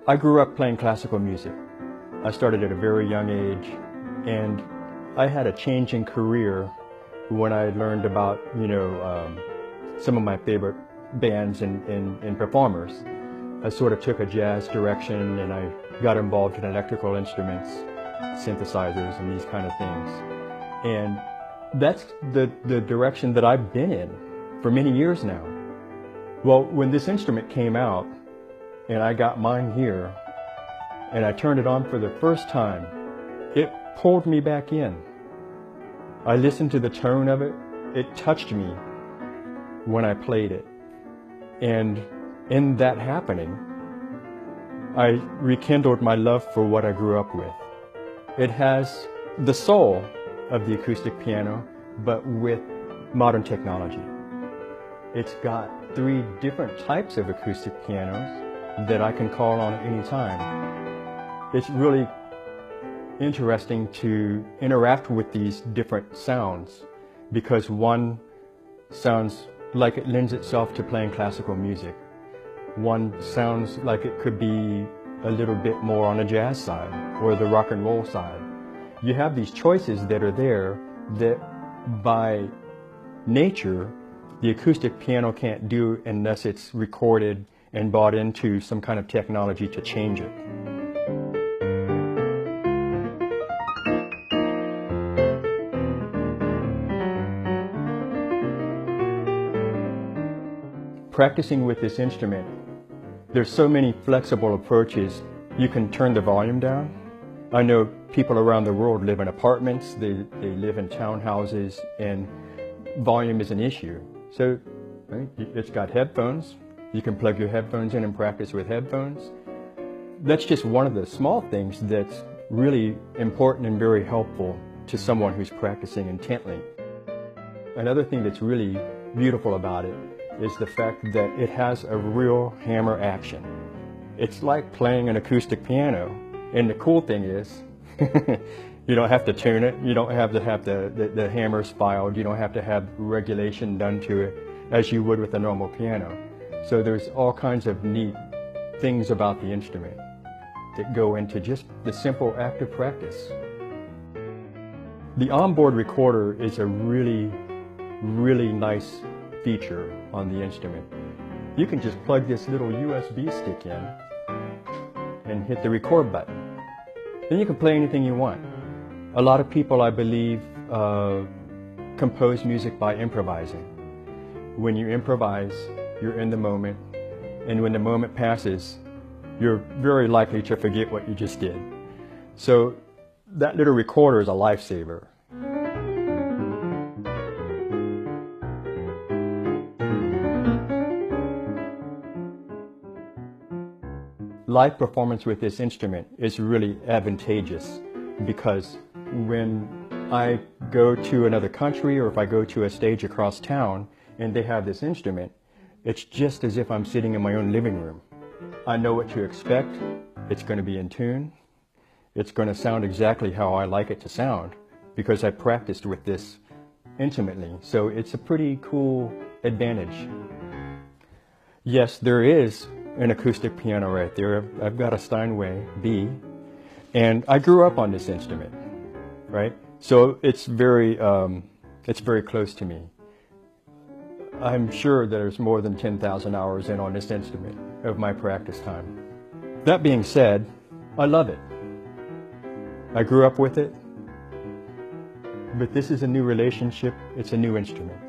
I grew up playing classical music. I started at a very young age, and I had a change in career when I learned about, some of my favorite bands and performers. I sort of took a jazz direction, and I got involved in electrical instruments, synthesizers, and these kind of things. And that's the direction that I've been in for many years now. Well, when this instrument came out, and I got mine here, and I turned it on for the first time, it pulled me back in. I listened to the tone of it. It touched me when I played it. And in that happening, I rekindled my love for what I grew up with. It has the soul of the acoustic piano, but with modern technology. It's got 3 different types of acoustic pianos that I can call on at any time. It's really interesting to interact with these different sounds because one sounds like it lends itself to playing classical music. One sounds like it could be a little bit more on the jazz side or the rock and roll side. You have these choices that are there that by nature the acoustic piano can't do unless it's recorded and bought into some kind of technology to change it. Practicing with this instrument, there's so many flexible approaches. You can turn the volume down. I know people around the world live in apartments, they live in townhouses, and volume is an issue. So it's got headphones. You can plug your headphones in and practice with headphones. That's just one of the small things that's really important and very helpful to someone who's practicing intently. Another thing that's really beautiful about it is the fact that it has a real hammer action. It's like playing an acoustic piano, and the cool thing is you don't have to tune it, you don't have to have the hammers filed, you don't have to have regulation done to it as you would with a normal piano. So there's all kinds of neat things about the instrument that go into just the simple act of practice. The onboard recorder is a really nice feature on the instrument. You can just plug this little USB stick in and hit the record button. Then you can play anything you want. A lot of people, I believe, compose music by improvising. When you improvise, you're in the moment, and when the moment passes, you're very likely to forget what you just did. So that little recorder is a lifesaver. Live performance with this instrument is really advantageous because when I go to another country or if I go to a stage across town and they have this instrument, it's just as if I'm sitting in my own living room. I know what to expect. It's going to be in tune. It's going to sound exactly how I like it to sound because I practiced with this intimately. So it's a pretty cool advantage. Yes, there is an acoustic piano right there. I've got a Steinway B, and I grew up on this instrument, right? So it's very close to me. I'm sure there's more than 10,000 hours in on this instrument of my practice time. That being said, I love it. I grew up with it, but this is a new relationship. It's a new instrument.